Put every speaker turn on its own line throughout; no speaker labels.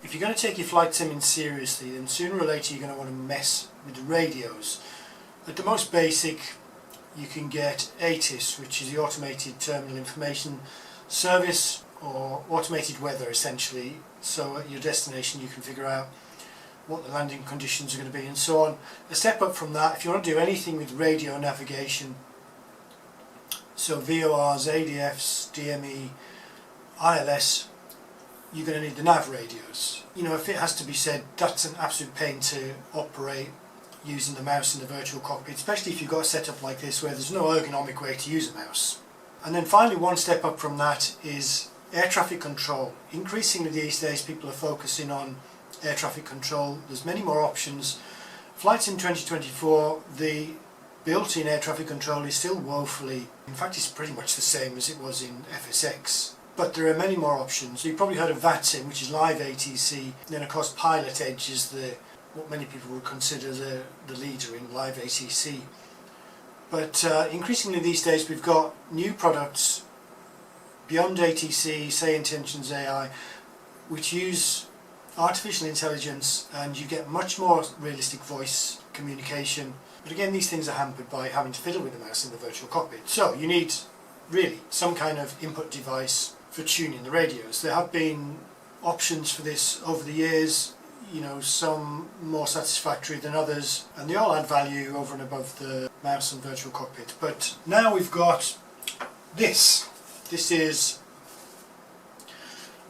if you're going to take your flight simming seriously, then sooner or later you're going to want to mess with the radios. At the most basic, you can get ATIS, which is the Automated Terminal Information Service, or automated weather essentially, so at your destination you can figure out what the landing conditions are going to be and so on. A step up from that, if you want to do anything with radio navigation, so VORs, ADFs, DME, ILS, you're going to need the nav radios. You know, if it has to be said, that's an absolute pain to operate using the mouse in the virtual cockpit, especially if you've got a setup like this where there's no ergonomic way to use a mouse. And then finally, one step up from that is air traffic control. Increasingly these days people are focusing on air traffic control. There's many more options. Flights in 2024, the built-in air traffic control is still woefully, in fact it's pretty much the same as it was in FSX. But there are many more options. You've probably heard of VATSIM, which is live ATC, and then of course Pilot Edge is what many people would consider the leader in live ATC. But increasingly these days we've got new products beyond ATC, SayIntentions.AI, which use artificial intelligence, and you get much more realistic voice communication. But again, these things are hampered by having to fiddle with the mouse in the virtual cockpit. So you need really some kind of input device for tuning the radios. There have been options for this over the years, you know, some more satisfactory than others, and they all add value over and above the mouse and virtual cockpit. But now we've got this. This is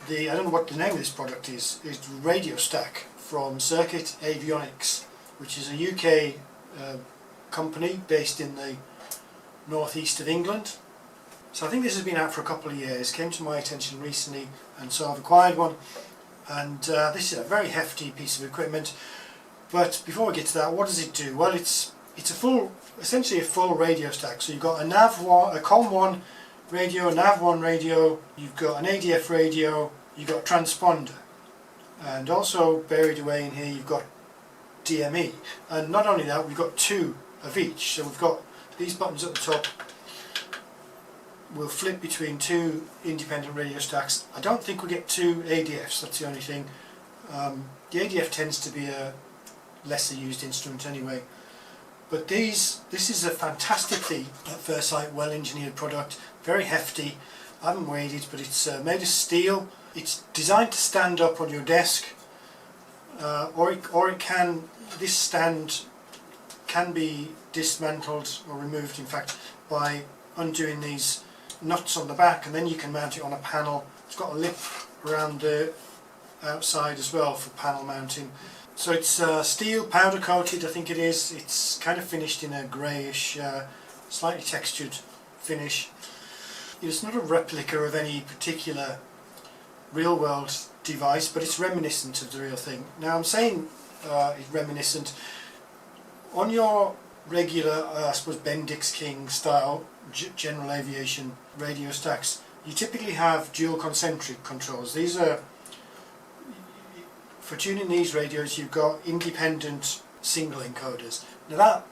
I don't know what the name of this product is. It's Radio Stack from Circuit Avionics, which is a UK company based in the northeast of England. So I think this has been out for a couple of years, came to my attention recently, and so I've acquired one. And this is a very hefty piece of equipment. But before we get to that, what does it do? Well, it's essentially a full radio stack. So you've got a COM1 radio, a NAV1 radio, you've got an ADF radio, you've got a transponder, and also buried away in here you've got DME. And not only that, we've got two of each. So we've got these buttons at the top. We'll flip between two independent radio stacks. I don't think we'll get two ADFs, that's the only thing. The ADF tends to be a lesser used instrument anyway. But this is a fantastically, at first sight, well engineered product, very hefty. I haven't weighed it, but it's made of steel. It's designed to stand up on your desk, this stand can be dismantled or removed, in fact, by undoing these nuts on the back, and then you can mount it on a panel. It's got a lip around the outside as well for panel mounting. So it's steel, powder coated, I think it is. It's kind of finished in a greyish, slightly textured finish. It's not a replica of any particular real world device, but it's reminiscent of the real thing. Now I'm saying it's reminiscent. On your regular, I suppose, Bendix King style general aviation radio stacks, you typically have dual concentric controls. These are, for tuning these radios, you've got independent single encoders. Now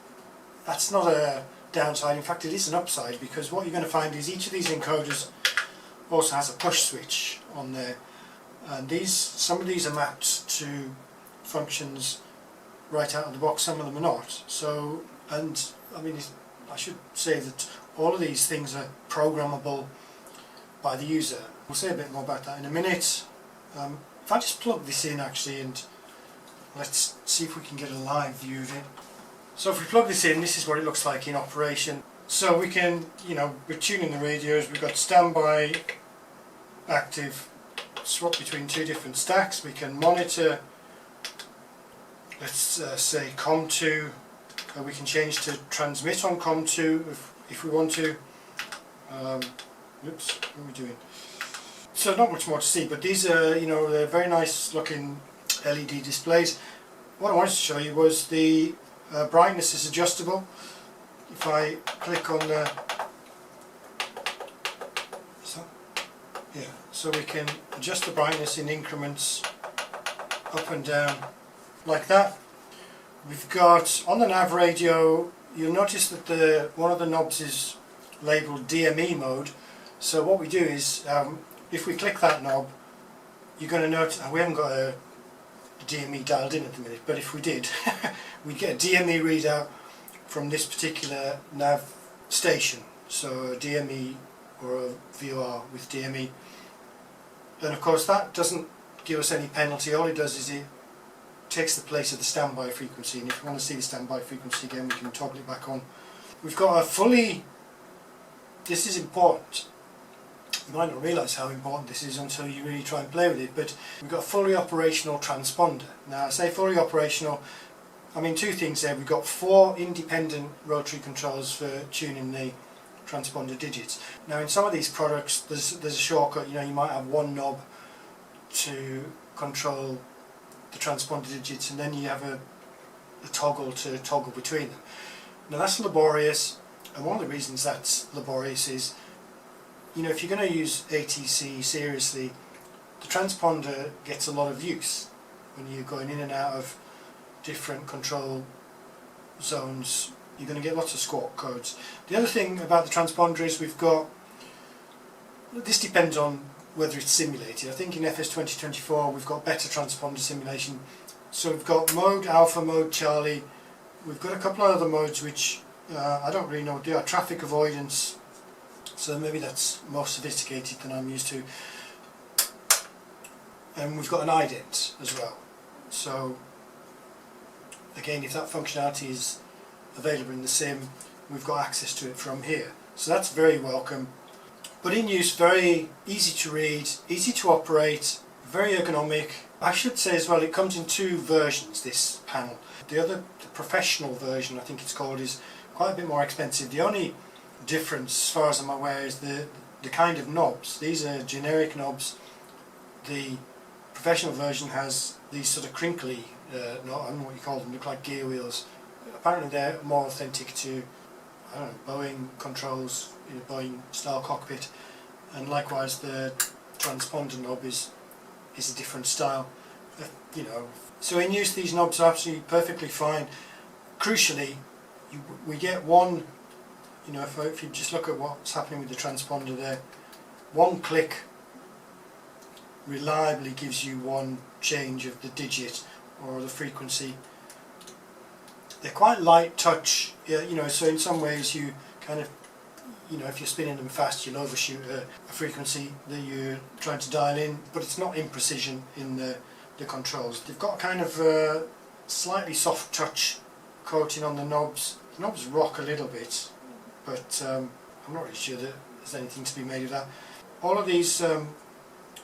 that's not a downside, in fact it is an upside, because what you're going to find is each of these encoders also has a push switch on there, and some of these are mapped to functions right out of the box, some of them are not. So, and I mean, I should say that all of these things are programmable by the user. We'll say a bit more about that in a minute. If I just plug this in actually, and let's see if we can get a live view of it. So if we plug this in, this is what it looks like in operation. So we can, we're tuning the radios, we've got standby, active, swap between two different stacks. We can monitor, let's say COM2, we can change to transmit on COM2 if we want to. Oops, what are we doing? So not much more to see, but these are, they're very nice looking LED displays. What I wanted to show you was the brightness is adjustable. If I click on the, so we can adjust the brightness in increments up and down like that. We've got on the nav radio, you'll notice that one of the knobs is labelled DME mode. So what we do is, if we click that knob, you're going to notice we haven't got a the DME dialed in at the minute, but if we did, we'd get a DME readout from this particular nav station, so a DME or a VOR with DME, and of course that doesn't give us any penalty. All it does is it takes the place of the standby frequency, and if you want to see the standby frequency again, we can toggle it back on. We've got a fully, this is important, you might not realise how important this is until you really try and play with it, but we've got a fully operational transponder. Now I say fully operational, I mean two things there. We've got 4 independent rotary controls for tuning the transponder digits. Now in some of these products there's a shortcut, you know, you might have one knob to control the transponder digits and then you have a toggle to toggle between them. Now that's laborious, and one of the reasons that's laborious is, you know, if you're going to use ATC seriously, the transponder gets a lot of use when you're going in and out of different control zones. You're going to get lots of squawk codes. The other thing about the transponder is we've got, this depends on whether it's simulated. I think in FS 2024 we've got better transponder simulation. So we've got mode alpha, mode Charlie, we've got a couple of other modes which I don't really know what they are. Traffic avoidance, so maybe that's more sophisticated than I'm used to. And we've got an ident as well. So again, if that functionality is available in the sim, we've got access to it from here. So that's very welcome. But in use, very easy to read, easy to operate, very ergonomic. I should say as well, it comes in 2 versions, this panel. The professional version, I think it's called, is quite a bit more expensive. The only difference, as far as I'm aware, is the kind of knobs. These are generic knobs. The professional version has these sort of crinkly, I don't know what you call them, look like gear wheels. Apparently they're more authentic to, I don't know, Boeing controls, in a Boeing style cockpit, and likewise the transponder knob is a different style, you know. So in use these knobs are absolutely perfectly fine. Crucially, we get one, you know, if you just look at what's happening with the transponder there, one click reliably gives you one change of the digit or the frequency. They're quite light touch, you know, so in some ways you kind of, you know, if you're spinning them fast you'll overshoot a frequency that you're trying to dial in, but it's not imprecision in the controls. They've got kind of slightly soft touch coating on the knobs. The knobs rock a little bit, but I'm not really sure that there's anything to be made of that. All of these, well,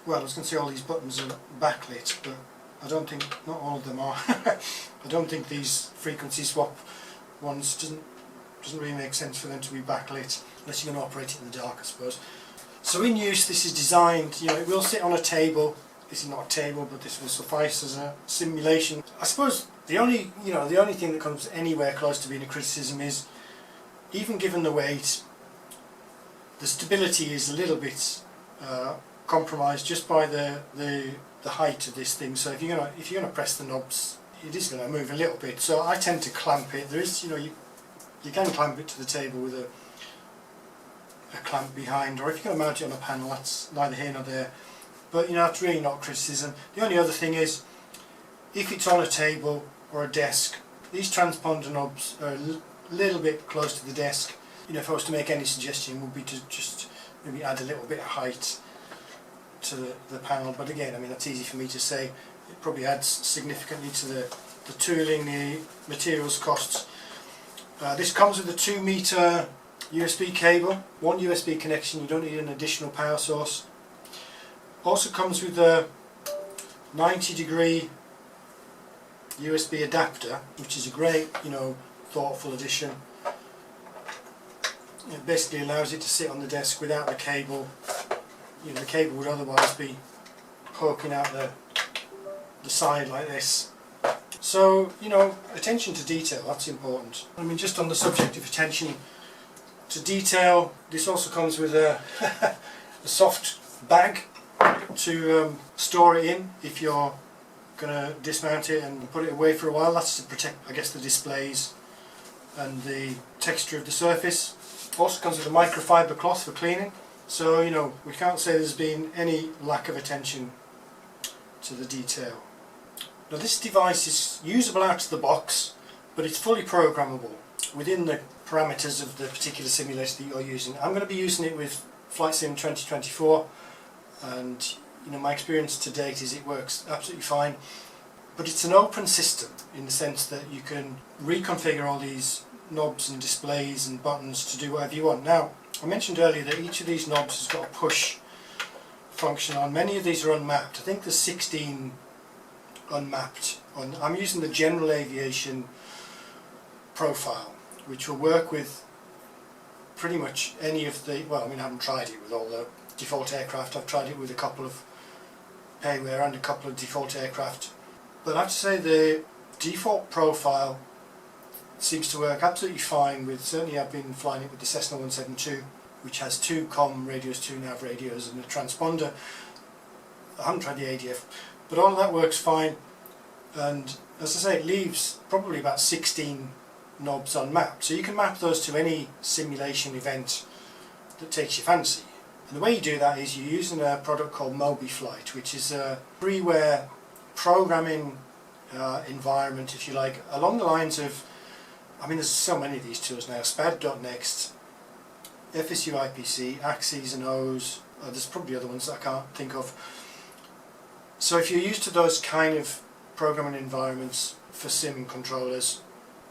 I was going to say all these buttons are backlit, but I don't think, not all of them are. I don't think these frequency swap ones, doesn't really make sense for them to be backlit, unless you're going to operate it in the dark, I suppose. So in use, this is designed, you know, it will sit on a table. This is not a table, but this will suffice as a simulation. I suppose the only thing that comes anywhere close to being a criticism is, even given the weight, the stability is a little bit compromised just by the height of this thing. So if you're gonna press the knobs, it is going to move a little bit. So I tend to clamp it. There is, you know, you can clamp it to the table with a clamp behind, or if you're going to mount it on a panel, that's neither here nor there. But you know, it's really not criticism. The only other thing is, if it's on a table or a desk, these transponder knobs are a little bit close to the desk. You know, if I was to make any suggestion, would be to just maybe add a little bit of height to the panel. But again, I mean, that's easy for me to say. It probably adds significantly to the tooling, the materials costs. This comes with a 2 meter USB cable, 1 USB connection. You don't need an additional power source. Also comes with a 90-degree USB adapter, which is a great, you know, thoughtful addition. It basically allows it to sit on the desk without the cable. You know, the cable would otherwise be poking out the side like this. So, you know, attention to detail, that's important. I mean, just on the subject of attention to detail, this also comes with a, a soft bag to store it in if you're going to dismount it and put it away for a while. That's to protect, I guess, the displays and the texture of the surface. Also comes with a microfiber cloth for cleaning. So, you know, we can't say there's been any lack of attention to the detail. Now this device is usable out of the box, but it's fully programmable within the parameters of the particular simulator that you're using. I'm going to be using it with Flight Sim 2024, and my experience to date is it works absolutely fine. But it's an open system in the sense that you can reconfigure all these knobs and displays and buttons to do whatever you want. Now, I mentioned earlier that each of these knobs has got a push function on. Many of these are unmapped. I think there's 16 unmapped. I'm using the general aviation profile, which will work with pretty much any of the, well, I haven't tried it with all the default aircraft. I've tried it with a couple of payware and a couple of default aircraft. But I have to say the default profile seems to work absolutely fine with, certainly I've been flying it with the Cessna 172, which has 2 comm radios, 2 nav radios and a transponder. I haven't tried the ADF, but all of that works fine, and as I say, it leaves probably about 16 knobs unmapped, so you can map those to any simulation event that takes your fancy. And the way you do that is you're using a product called MobiFlight, which is a freeware programming environment, if you like, along the lines of, there's so many of these tools now: SPAD.next, FSU IPC, Axes and O's, there's probably other ones that I can't think of. So if you're used to those kind of programming environments for sim controllers,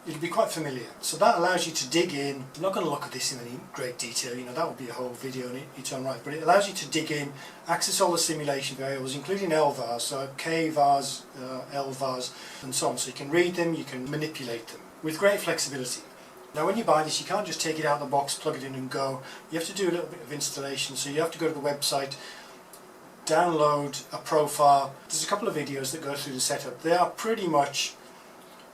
you'll be quite familiar. So that allows you to dig in. I'm not going to look at this in any great detail, that would be a whole video in its own right, but it allows you to dig in, access all the simulation variables, including LVARs, so KVARs, LVARs and so on, so you can read them, you can manipulate them with great flexibility. Now when you buy this, you can't just take it out of the box, plug it in and go. You have to do a little bit of installation, so you have to go to the website, download a profile. There's a couple of videos that go through the setup. They are pretty much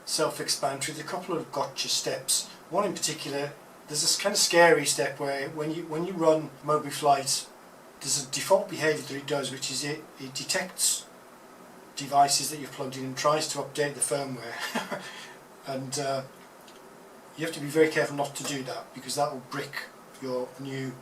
self-explanatory. There's a couple of gotcha steps. One in particular, there's this kind of scary step where when you run MobiFlight, there's a default behaviour that it does, which is it detects devices that you've plugged in and tries to update the firmware. And you have to be very careful not to do that, because that will brick your new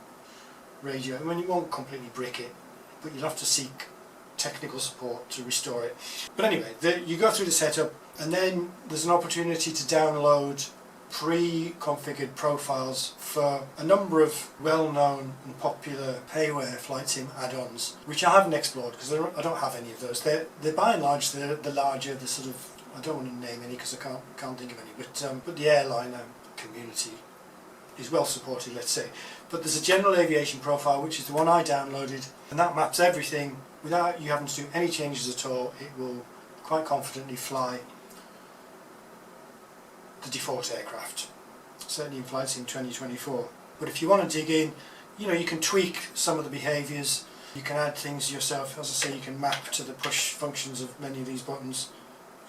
radio. You won't completely brick it, but you'll have to seek technical support to restore it. But anyway, you go through the setup, and then there's an opportunity to download pre-configured profiles for a number of well-known and popular payware flight sim add-ons, which I haven't explored because I don't have any of those. They're by and large the larger, the sort of, I don't want to name any because I can't think of any, but the airline community is well supported, let's say. But there's a general aviation profile, which is the one I downloaded, and that maps everything without you having to do any changes at all. It will quite confidently fly the default aircraft, certainly in Flight Sim 2024. But if you want to dig in, you can tweak some of the behaviours, you can add things yourself. As I say, you can map to the push functions of many of these buttons.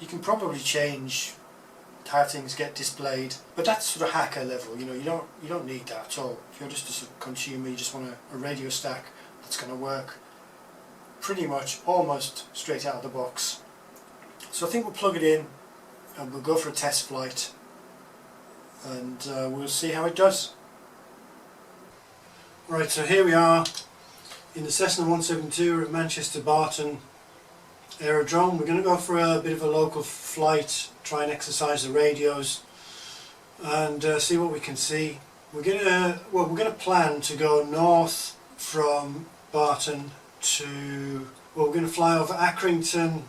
You can probably change how things get displayed, but that's sort of hacker level. You don't need that at all. If you're just a sort of consumer, you just want a radio stack that's going to work pretty much almost straight out of the box. So I think we'll plug it in and we'll go for a test flight, and we'll see how it does. Right, so here we are in the Cessna 172 at Manchester Barton Aerodrome. We're going to go for a bit of a local flight, try and exercise the radios and see what we can see. We're going to plan to go north from Barton to, we're going to fly over Accrington,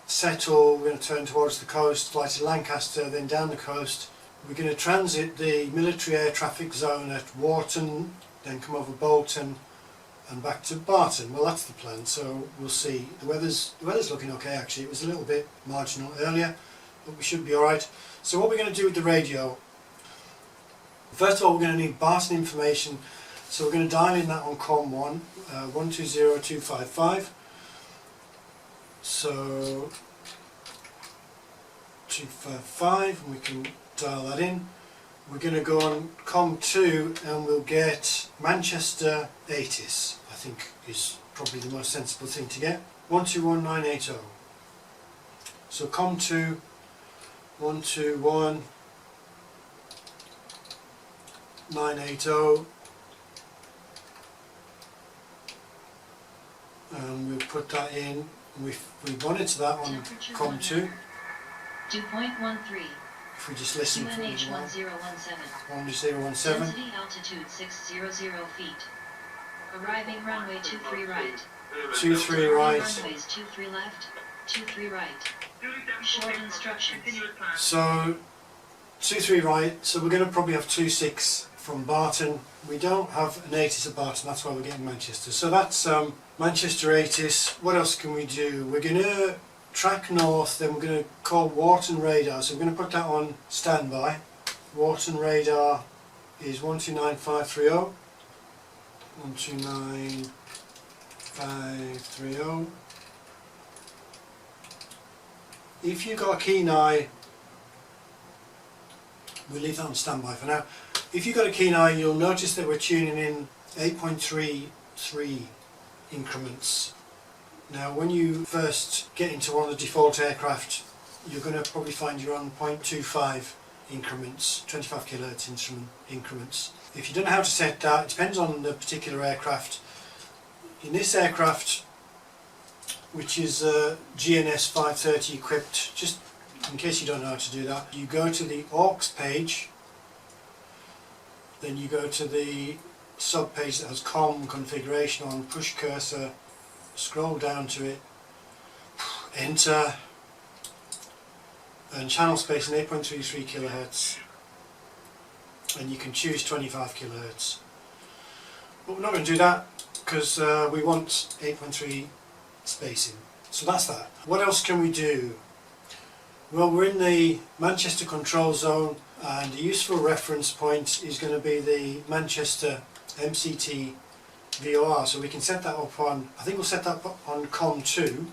settle, we're going to turn towards the coast, fly to Lancaster, then down the coast. We're going to transit the military air traffic zone at Wharton, then come over Bolton and back to Barton. Well, that's the plan, so we'll see. The weather's looking okay actually. It was a little bit marginal earlier, but we should be alright. So what we're going to do with the radio, first of all we're going to need Barton information, so we're going to dial in that on COM 1, 120255. So 255, and we can dial that in. We're going to go on COM 2 and we'll get Manchester 80s, I think is probably the most sensible thing to get. 121980. So COM 2, 121,980, and we'll put that in And we monitor that on COM2.
2.13.
If we just listen for a
QNH
while.
1017.
1017.
Density altitude 600 feet. Arriving runway 23 right.
23 right.
Runways 23 left, 23 right. Short instructions.
So 23 right, so we're going to probably have 26 from Barton. We don't have an ATIS at Barton, that's why we're getting Manchester. So that's Manchester ATIS. What else can we do? We're going to track north, then we're going to call Wharton radar. So we're going to put that on standby. Wharton radar is 129530. 129530. If you've got a keen eye, we'll leave that on standby for now. If you've got a keen eye, you'll notice that we're tuning in 8.33 increments. Now when you first get into one of the default aircraft, you're going to probably find you're on 0.25 increments, 25 kHz instrument increments. If you don't know how to set that, it depends on the particular aircraft. In this aircraft, which is GNS 530 equipped, just in case you don't know how to do that, you go to the AUX page, then you go to the sub page that has COM configuration on, push cursor, scroll down to it, enter, and channel space in 8.33 kHz, and you can choose 25 kHz. But we're not going to do that because we want 8.3 spacing. So that's that. What else can we do? Well, we're in the Manchester control zone, and a useful reference point is going to be the Manchester MCT VOR. So we can set that up on, I think we'll set that up on COM2.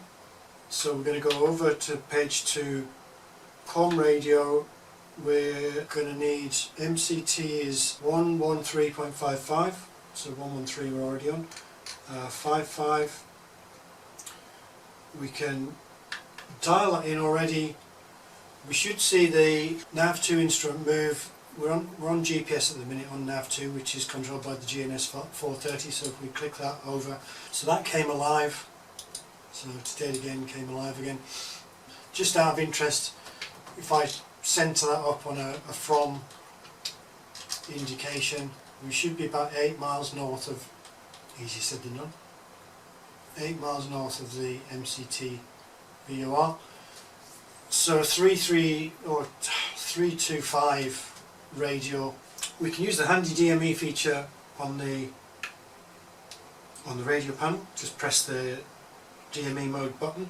So we're going to go over to page 2, COM radio. We're going to need MCT is 113.55, so 113 we're already on, 55. We can dial that in already. We should see the nav2 instrument move. We're on GPS at the minute on nav2, which is controlled by the GNS 430, so if we click that over, so that came alive. So today again came alive again. Just out of interest, if I centre that up on a from indication, we should be about 8 miles north of, easier said than done, 8 miles north of the MCT VOR. So 33 or 325 radio. We can use the handy DME feature on the radio panel. Just press the DME mode button,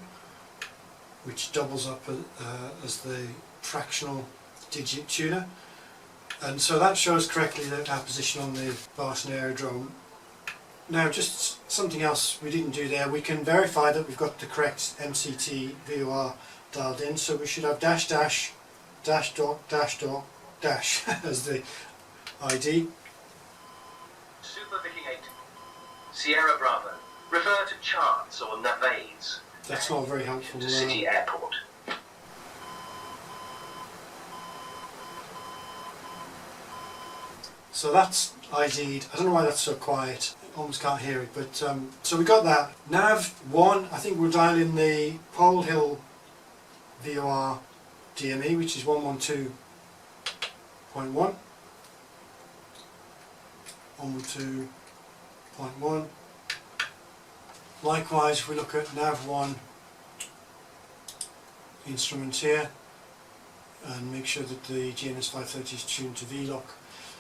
which doubles up as the fractional digit tuner, and so that shows correctly our position on the Barton aerodrome. Now just something else we didn't do there, we can verify that we've got the correct MCT VOR dialed in, so we should have dash dash dash dot dash dot dash as the ID.
Super Viking 8, Sierra Bravo, refer to charts or navets.
That's not very helpful.
To City Airport.
So that's ID'd. I don't know why that's so quiet. I almost can't hear it, but so we got that. Nav 1, I think we'll dial in the Pole Hill VOR DME, which is 112.1. 112.1. Likewise, if we look at Nav 1 instrument here, and make sure that the GNS 530 is tuned to VLOC.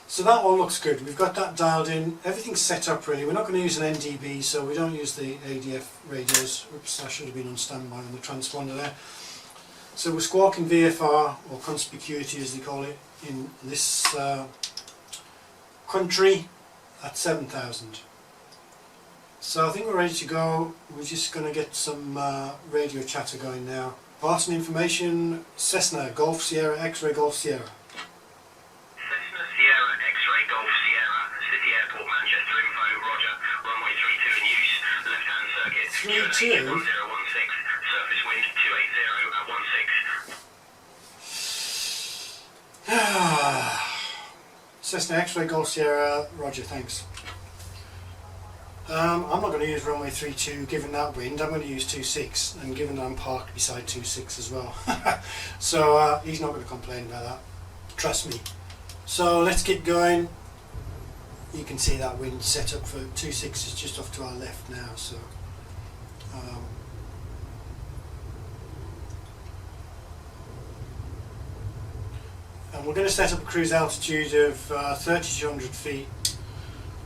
So that all looks good. We've got that dialed in. Everything's set up really. We're not going to use an NDB, so we don't use the ADF radios. Oops, I should have been on standby on the transponder there. So we're squawking VFR, or conspicuity as they call it, in this country at 7,000. So I think we're ready to go. We're just going to get some radio chatter going now. Barton information, Cessna, Golf Sierra, X-Ray Golf Sierra.
Cessna Sierra, X-Ray Golf Sierra, City Airport, Manchester info, roger, runway 32 in use, left-hand circuit,
32?
1016, surface wind 280 at 16.
Cessna X-Ray Golf Sierra, roger, thanks. I'm not going to use runway 32 given that wind. I'm going to use 26, and given that I'm parked beside 26 as well. So he's not going to complain about that, trust me. So let's get going. You can see that wind set up for 26 is just off to our left now. So and we're going to set up a cruise altitude of 3,200 feet.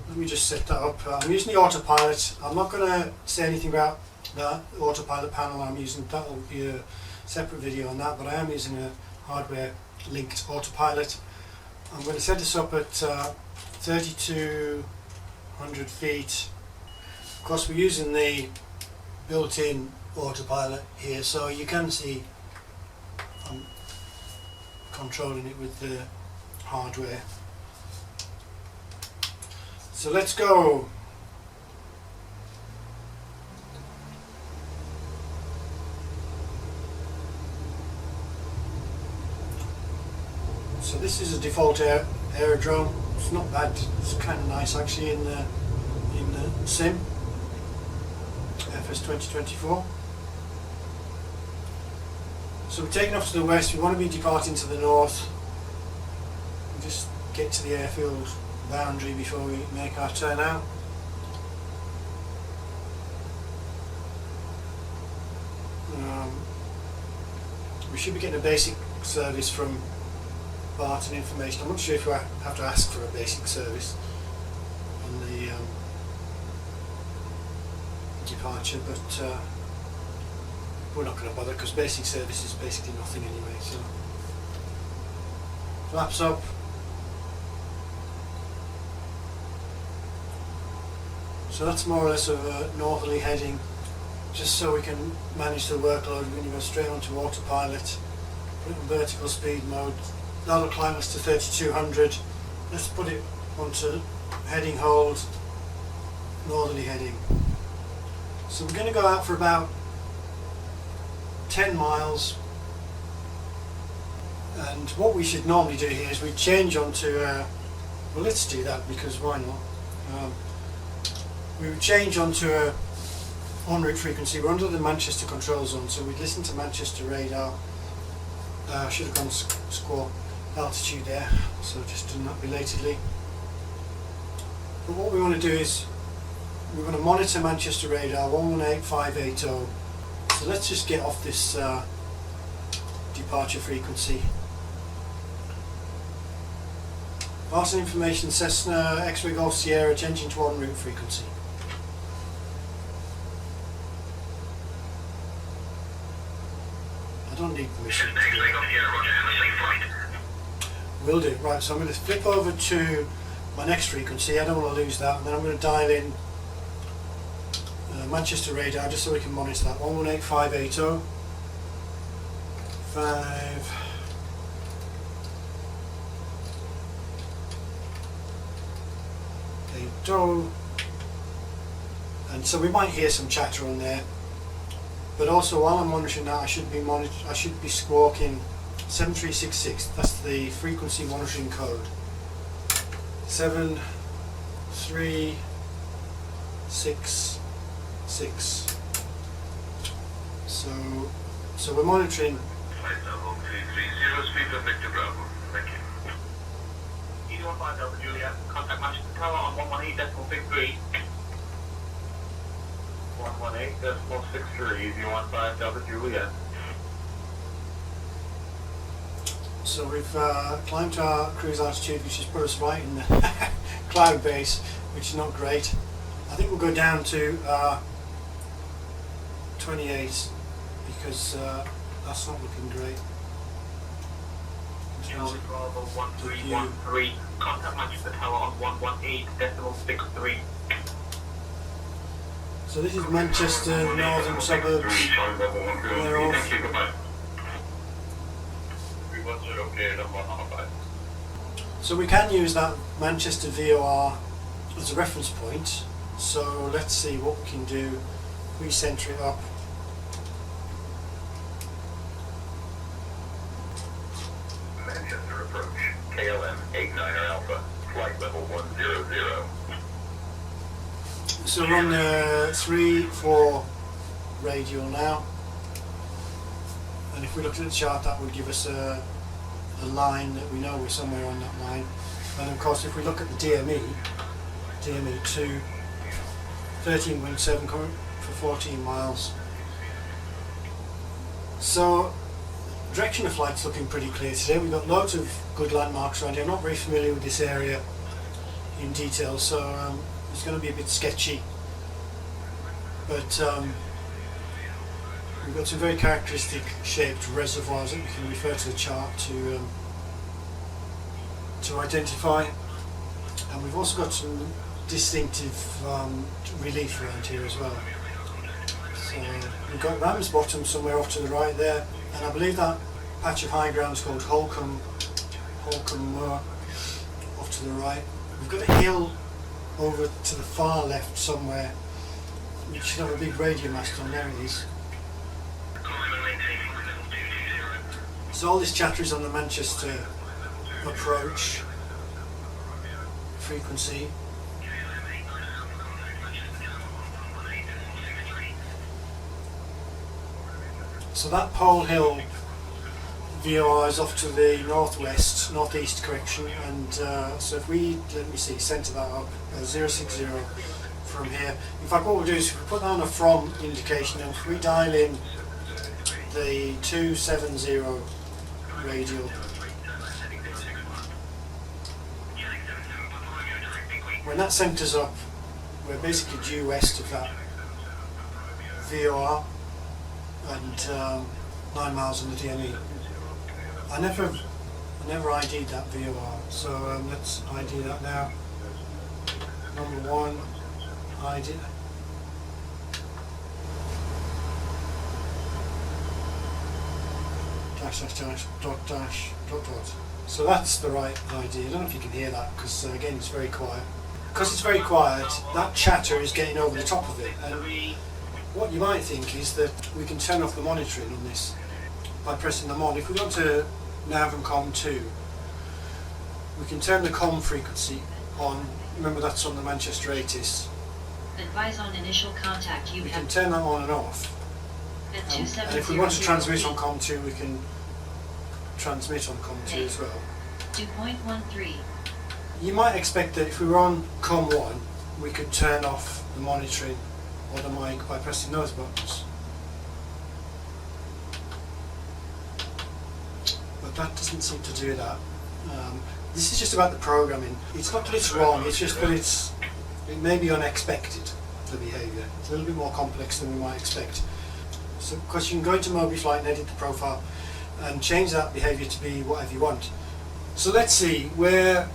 Let me just set that up. I'm using the autopilot. I'm not going to say anything about the autopilot panel I'm using. That will be a separate video on that, but I am using a hardware linked autopilot. I'm going to set this up at 3,200 feet. Of course, we're using the built-in autopilot here, so you can see I'm controlling it with the hardware. So let's go. So this is a default aerodrome. It's not bad. It's kind of nice actually in the sim FS 2024. So we're taking off to the west. We want to be departing to the north. We'll just get to the airfield boundary before we make our turn out. We should be getting a basic service from Barton Information. I'm not sure if we have to ask for a basic service on the departure, but we're not going to bother because basic service is basically nothing anyway. So flaps up. So that's more or less of a northerly heading, just so we can manage the workload. We're going to go straight onto autopilot, put it in vertical speed mode. That'll climb us to 3,200. Let's put it onto heading hold, northerly heading. So we're going to go out for about 10 miles. And what we should normally do here is we change onto, well, let's do that because why not? We would change onto a en route frequency. We're under the Manchester control zone, so we'd listen to Manchester radar. Should have gone squawk altitude there, so just done that belatedly. But what we want to do is we're going to monitor Manchester radar 118580. So let's just get off this departure frequency. Barton Information Cessna X-Ray Golf Sierra, changing to en route frequency. I don't need permission. Will do. Right, so I'm going to flip over to my next frequency. I don't want to lose that, and then I'm going to dial in Manchester radar just so we can monitor that. 118580. 580. And so we might hear some chatter on there. But also, while I'm monitoring that, I should be squawking 7366. That's the frequency monitoring code. 7366. So we're monitoring.
Flight level 330, speed of Victor Bravo. Thank you. E15 Juliet, contact Manchester Tower on 118.63. 118.63, E15 Juliet.
So we've climbed to our cruise altitude, which has put us right in the cloud base, which is not great. I think we'll go down to 28 because that's not looking great.
Charlie Bravo 1313, contact Manchester Tower on 118.63.
So this is Manchester, the northern suburbs. They're off. So we can use that Manchester VOR as a reference point. So let's see what we can do. We center it up.
Manchester approach, KLM 89er Alpha, flight level 100.
So we're on the 3-4 radial now, and if we look at the chart, that would give us a line that we know we're somewhere on that line. And of course, if we look at the DME2, 13.7 current for 14 miles. So direction of flight's looking pretty clear today. We've got loads of good landmarks around here. I'm not very familiar with this area in detail, so it's going to be a bit sketchy. But we've got some very characteristic shaped reservoirs that we can refer to the chart to identify. And we've also got some distinctive relief around here as well. So we've got Ram's Bottom somewhere off to the right there, and I believe that patch of high ground is called Holcombe Moor off to the right. We've got a hill over to the far left somewhere, which should have a big radio mast on. There it is. So all this chatter is on the Manchester approach frequency. So that Pole Hill VOR is off to the northeast correction, and so if we, let me see, centre that up, 060 from here. In fact, what we'll do is if we put that on a from indication, and if we dial in the 270 radial, when that centres up, we're basically due west of that VOR and 9 miles on the DME. I never ID'd that VOR, so let's ID that now. Number 1, ID. -- So that's the right ID. I don't know if you can hear that, because again it's very quiet. Because it's very quiet, that chatter is getting over the top of it. And what you might think is that we can turn off the monitoring on this by pressing them on. If we go to nav and com 2, we can turn the com frequency on. Remember, that's on the Manchester ATIS.
Advise on initial contact.
We can turn that on and off. And if we want to transmit on com 2, we can transmit on com 2 as well.
2.13.
You might expect that if we were on com 1, we could turn off the monitoring or the mic by pressing those buttons. But that doesn't seem to do that. This is just about the programming. It's not that it's wrong, it's just that it may be unexpected, the behaviour. It's a little bit more complex than we might expect. So of course you can go into MobiFlight and edit the profile and change that behaviour to be whatever you want. So let's see, we're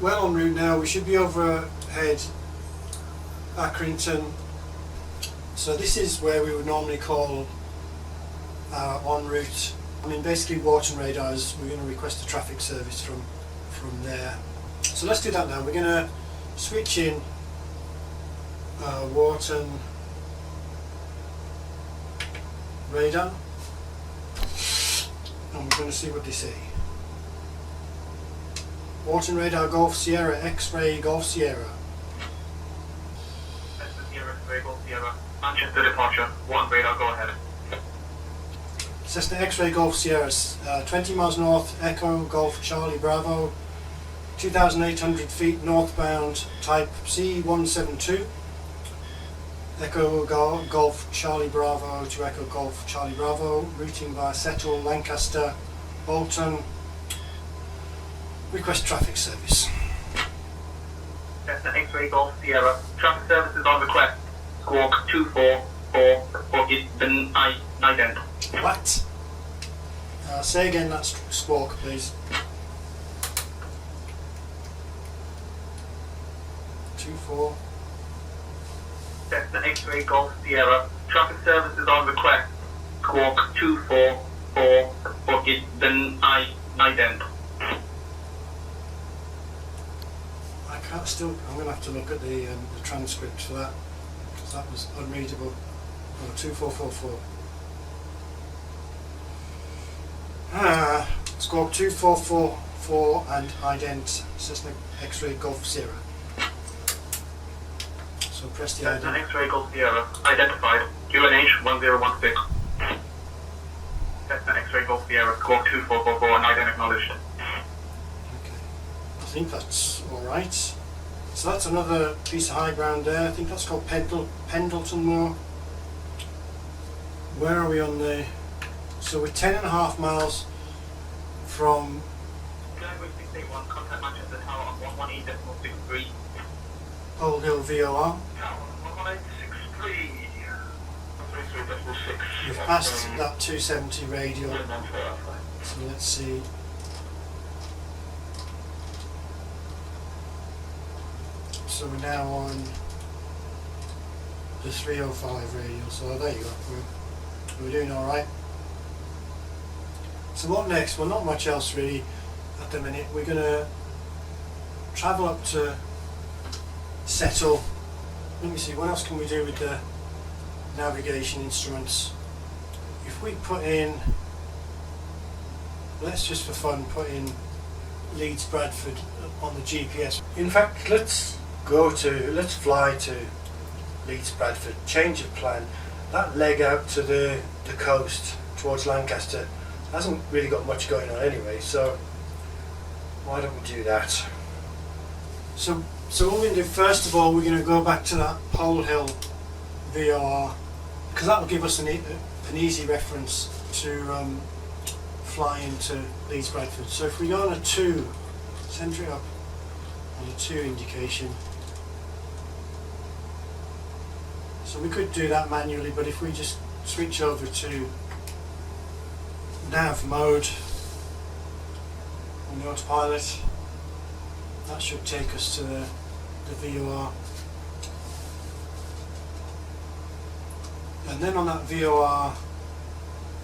well en route now. We should be overhead Accrington. So this is where we would normally call our en route. I mean, basically Wharton radars, we're going to request a traffic service from there. So let's do that now. We're going to switch in Wharton radar, and we're going to see what they say. Wharton radar Golf Sierra, X-ray Golf Sierra.
Sierra, X-ray Golf Sierra. Manchester departure. Wharton radar, go ahead.
Cessna X-ray Golf Sierra, 20 miles north, Echo Golf Charlie Bravo, 2,800 feet northbound, type C172. Echo Golf Charlie Bravo to Echo Golf Charlie Bravo, routing via Settle, Lancaster, Bolton. Request traffic service.
Cessna X-ray Golf Sierra. Traffic service is on request. Squawk 244 for Eastern ident.
What? Say again that squawk, please. 24.
Cessna X-ray Golf Sierra. Traffic service is on request. Squawk 244 for Eastern ident.
I can't still. I'm going to have to look at the transcript for that, because that was unreadable. Oh, 2444. Squawk 2444 and ident Cessna X-ray Golf Sierra. So So press the
Cessna
ID.
X-ray Golf Sierra identified. QNH 1016. Cessna X-ray Golf Sierra squawk 2444 and ID acknowledged.
Okay. I think that's alright. So that's another piece of high ground there. I think that's called Pendleton Moor. Where are we on the... So we're 10.5 miles from...
Glenwood 681, contact Manchester Tower on 118.63.
Old Hill VOR.
Tower 118.63. 133.6.
We've passed that 270 radial. So let's see. So we're now on the 305 radial. So there you go. We're doing all right. So what next? Well, not much else really at the minute. We're going to travel up to Settle. Let me see, what else can we do with the navigation instruments? If we put in, let's just for fun put in Leeds Bradford on the GPS. In fact, let's fly to Leeds Bradford, change of plan. That leg out to the coast towards Lancaster hasn't really got much going on anyway, so why don't we do that? So what we're going to do, first of all, we're going to go back to that Pole Hill VOR, because that will give us an easy reference to fly into Leeds Bradford. So if we go on a 2, centre it up on a 2 indication. So we could do that manually, but if we just switch over to nav mode on the autopilot, that should take us to the VOR. And then on that VOR,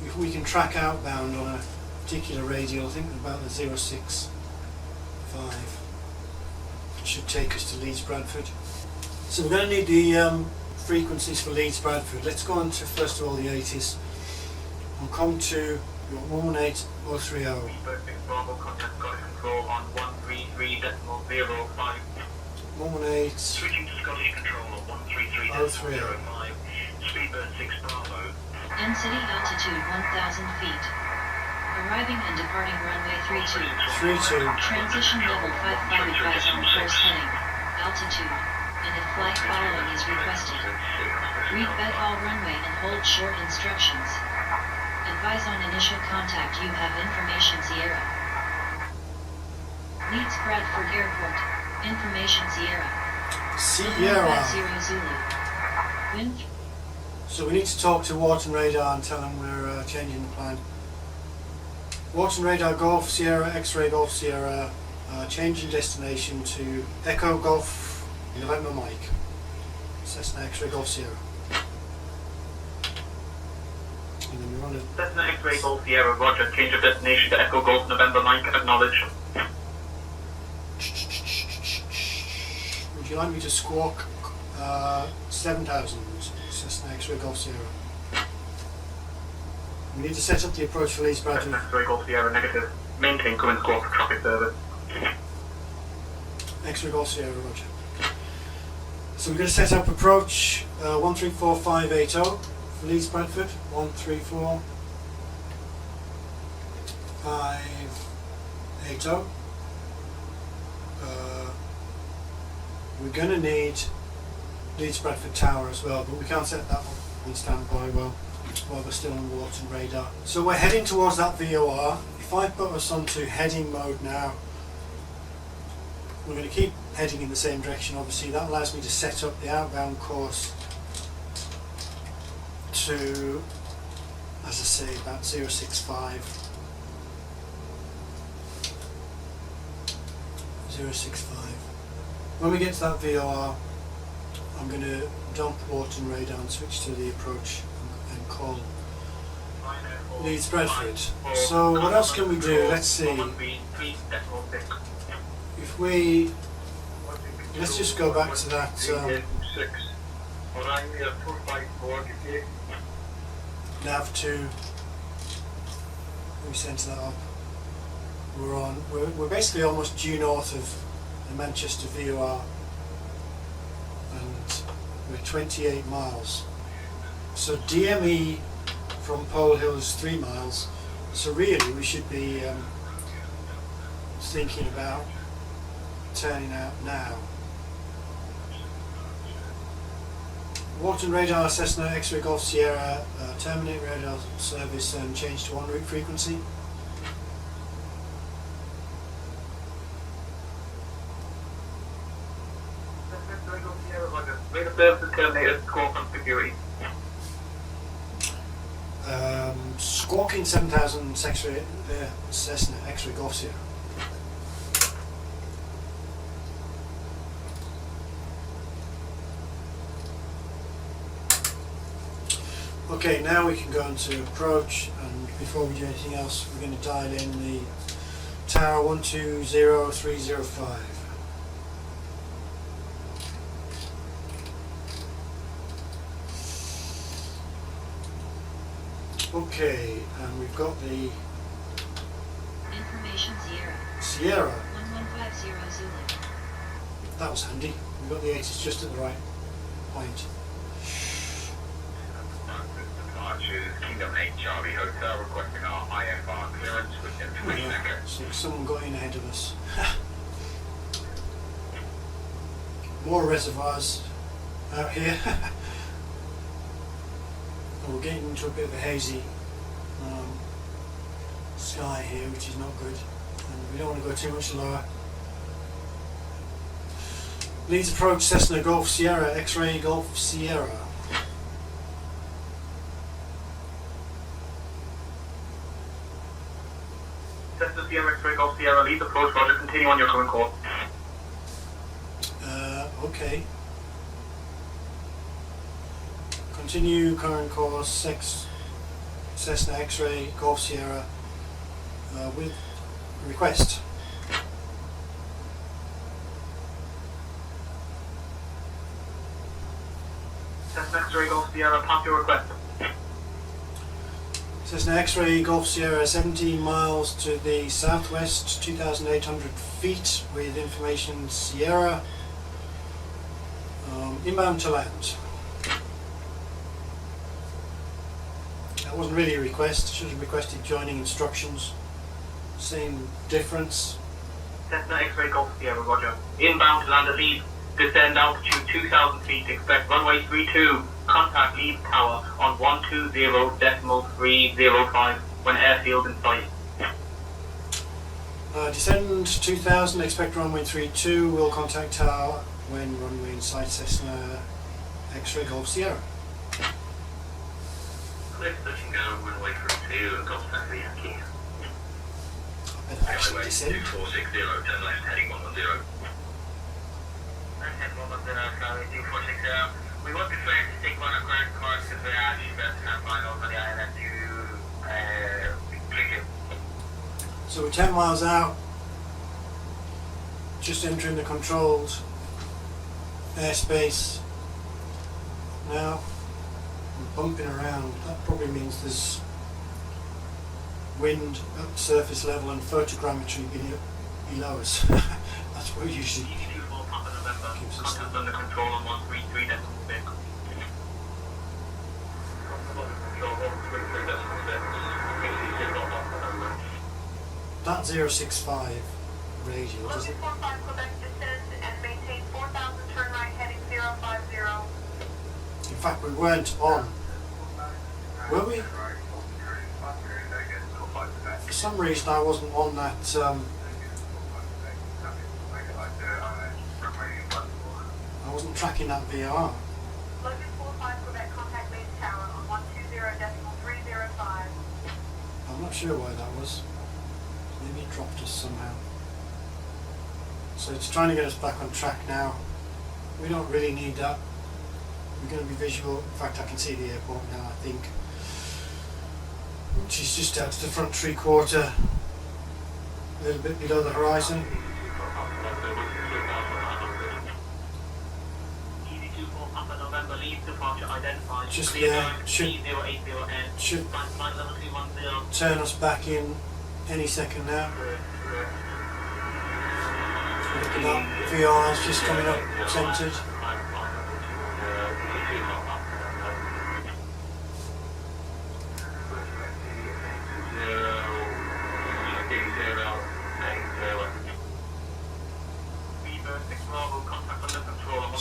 if we can track outbound on a particular radial, I think about the 065, it should take us to Leeds Bradford. So we're going to need the frequencies for Leeds Bradford. Let's go on to first of all the 80s. We'll come to 118030.
Bravo contact Scottish Control on 133.05.
118.
Switching to Scottish Control on 133.05. Speedbird 6 Bravo.
End city altitude 1,000 feet. Arriving and departing runway 32.
32.
Transition level 55 advise on course heading, altitude, and if flight following is requested. Read bed all runway and hold short instructions. Advise on initial contact you have information Sierra. Leeds Bradford Airport, information Sierra.
Sierra.
0 Zulu. Wind.
So we need to talk to Wharton Radar and tell them we're changing the plan. Wharton Radar Golf Sierra, X-Ray Golf Sierra, changing destination to Echo Golf November Mike. Cessna X-Ray Golf Sierra. And then we want to...
Cessna X-ray Golf Sierra, roger. Change of destination to Echo Golf November Mike, acknowledge.
Would you like me to squawk 7,000 Cessna X-Ray Golf Sierra? We need to set up the approach for Leeds Bradford.
Cessna X-ray Golf Sierra, negative. Maintain current squawk for traffic service.
X-Ray Golf Sierra, roger. So we're going to set up approach 134580 for Leeds Bradford. 134580. We're going to need Leeds Bradford Tower as well, but we can't set that one on standby while we're still on Wharton Radar. So we're heading towards that VOR. If I put us onto heading mode now, we're going to keep heading in the same direction. Obviously that allows me to set up the outbound course to, as I say, about 065. 065. When we get to that VOR, I'm going to dump Wharton Radar and switch to the approach and call Leeds Bradford. So what else can we do? Let's see. If we, let's just go back to that nav 2. We center that up. We're basically almost due north of the Manchester VOR, and We're 28 miles. So DME from Pole Hill is 3 miles. So really we should be thinking about turning out now. Walton radar, Cessna X-ray Golf Sierra, terminate radar service and change to en route frequency.
Radar services terminated, squawk on security.
Squawking 7000 Cessna X-ray Golf Sierra. Okay, now we can go into approach, and before we do anything else we're going to dial in the tower 120305. Okay, and we've got the
Information
Sierra.
1150 Zulu.
That was handy. We got the 80s just at the right point.
Kingdom 8 Charlie Hotel requesting our IFR clearance with information echo.
So someone got in ahead of us. More reservoirs out here. And we're getting into a bit of a hazy sky here, which is not good. And we don't want to go too much lower. Leads approach Cessna Golf Sierra, X-ray Golf Sierra.
Cessna Sierra X-ray Golf Sierra, lead approach, Roger, continue on your current course.
Okay. Continue current course, Cessna X-ray Golf Sierra with request.
Cessna X-ray Golf Sierra, pass your request.
Cessna X-ray Golf Sierra, 17 miles to the southwest, 2,800 feet with information Sierra, inbound to land. That wasn't really a request, should have requested joining instructions. Same difference.
Cessna X-ray Golf Sierra, Roger. Inbound to land at lead. Descend altitude 2,000 feet. Expect runway 32. Contact lead tower on 120.305 when airfield in sight.
Descend 2,000, expect runway 32. We'll contact tower when runway in sight. Cessna X-ray Golf Sierra.
Clear touching down, runway 32 and contact the Yankee.
Better actually
Runway
descend.
2460, turn left, heading 110. Head 110, Charlie 2460. We won't be afraid to stick one of ground course because we're actually about to have line over the island to click it.
So we're 10 miles out, just entering the controlled airspace. Now we're bumping around. That probably means there's wind at surface level and photogrammetry below us. That's what we usually gives us.
Contact under control on 133.6.
That 065 radial, does it?
45 Quebec descend and maintain 4,000 turn right heading 050.
In fact, we weren't on. Were we? For some reason I wasn't on that I wasn't tracking that VOR.
Logan 45 Quebec contact main tower on 120.305.
I'm not sure why that was. Maybe it dropped us somehow. So it's trying to get us back on track now. We don't really need that. We're going to be visual. In fact, I can see the airport now, I think. Which is just out to the front 3/4, a little bit below the horizon. Just there, should turn us back in any second now. Look at that, VR's just coming up centred.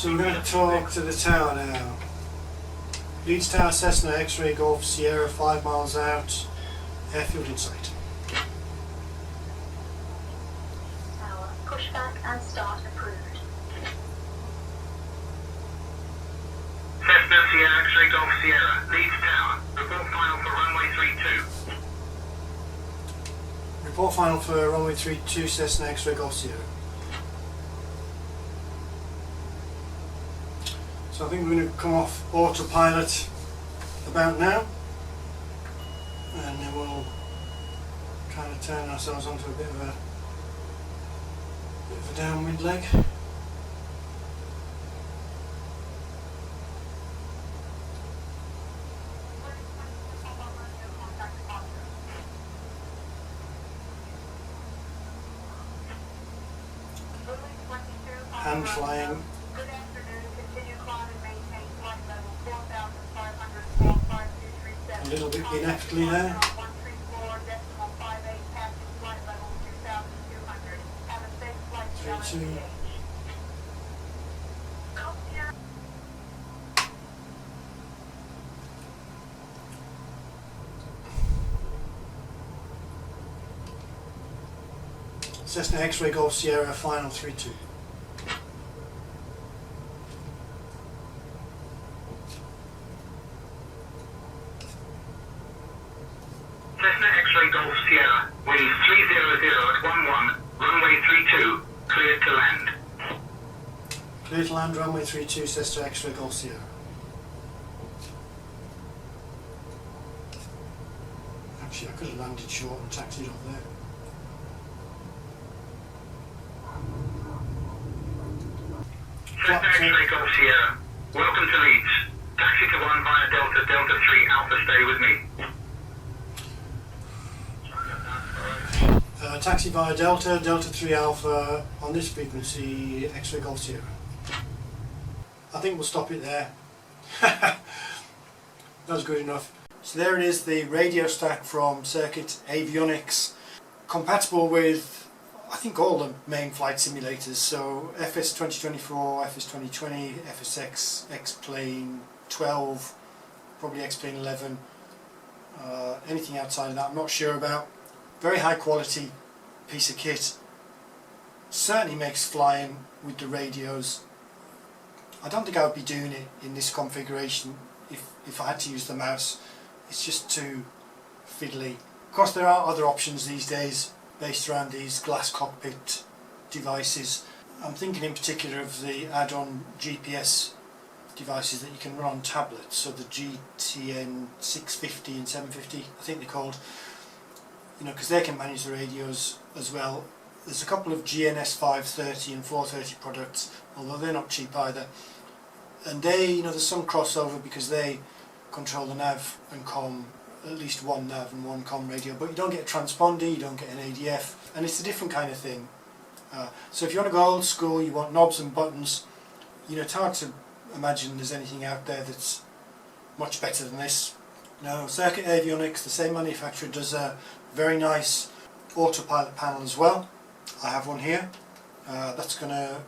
So we're going to talk to the tower now. Leeds Tower, Cessna, X-Ray Golf Sierra, 5 miles out, airfield in sight.
Tower, pushback and start approved.
Cessna Sierra X-ray Golf Sierra, Leeds Tower. Report final for runway 32.
Report final for runway 32, Cessna X-Ray Golf Sierra. So I think we're going to come off autopilot about now, and then we'll kind of turn ourselves onto a bit of a downwind leg. Hand flying.
Good afternoon. Continue climb and maintain flight level 4,500,
A little bit ineptly there.
134.58, passing flight level 2,200. Have a safe flight beyond
32.
engage. Golf Sierra.
Cessna X-Ray Golf Sierra, final 3-2.
Cessna X-ray Golf Sierra, wind 300 at 11, runway 32, cleared to land.
Clear to land, runway 32, Cessna X-Ray Golf Sierra. Actually, I could have landed short and taxied off there.
Cessna X-ray Golf Sierra, welcome to Leeds. Taxi to 1 via Delta, Delta 3 Alpha, stay with me.
Taxi via Delta, Delta 3 Alpha on this frequency, X-Ray Golf Sierra. I think we'll stop it there. That was good enough. So there it is, the radio stack from Circuit Avionics, compatible with I think all the main flight simulators, so FS 2024, FS 2020, FSX, X-Plane 12, probably X-Plane 11, anything outside of that I'm not sure about. Very high quality piece of kit, certainly makes flying with the radios. I don't think I would be doing it in this configuration if I had to use the mouse. It's just too fiddly. Of course there are other options these days based around these glass cockpit devices. I'm thinking in particular of the add-on GPS devices that you can run on tablets, so the GTN 650 and 750 I think they're called, you know, because they can manage the radios as well. There's a couple of GNS 530 and 430 products, although they're not cheap either, and they, you know, there's some crossover because they control the nav and comm, at least one nav and one comm radio, but you don't get a transponder, you don't get an ADF, and it's a different kind of thing. So if you want to go old school, you want knobs and buttons, you know, it's hard to imagine there's anything out there that's much better than this. Now, Circuit Avionics, the same manufacturer, does a very nice autopilot panel as well. I have one here. That's going to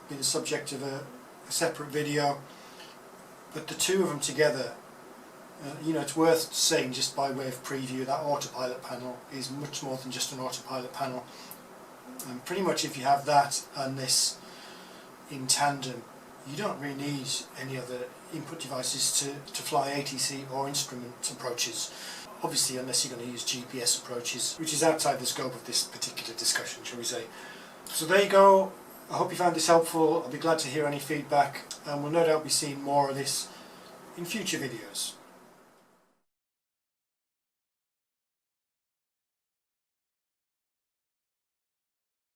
be the subject of a separate video, but the two of them together, you know, it's worth saying just by way of preview that autopilot panel is much more than just an autopilot panel. And pretty much if you have that and this in tandem, you don't really need any other input devices to fly ATC or instrument approaches. Obviously, unless you're going to use GPS approaches, which is outside the scope of this particular discussion, shall we say. So there you go. I hope you found this helpful. I'll be glad to hear any feedback, and we'll no doubt be seeing more of this in future videos.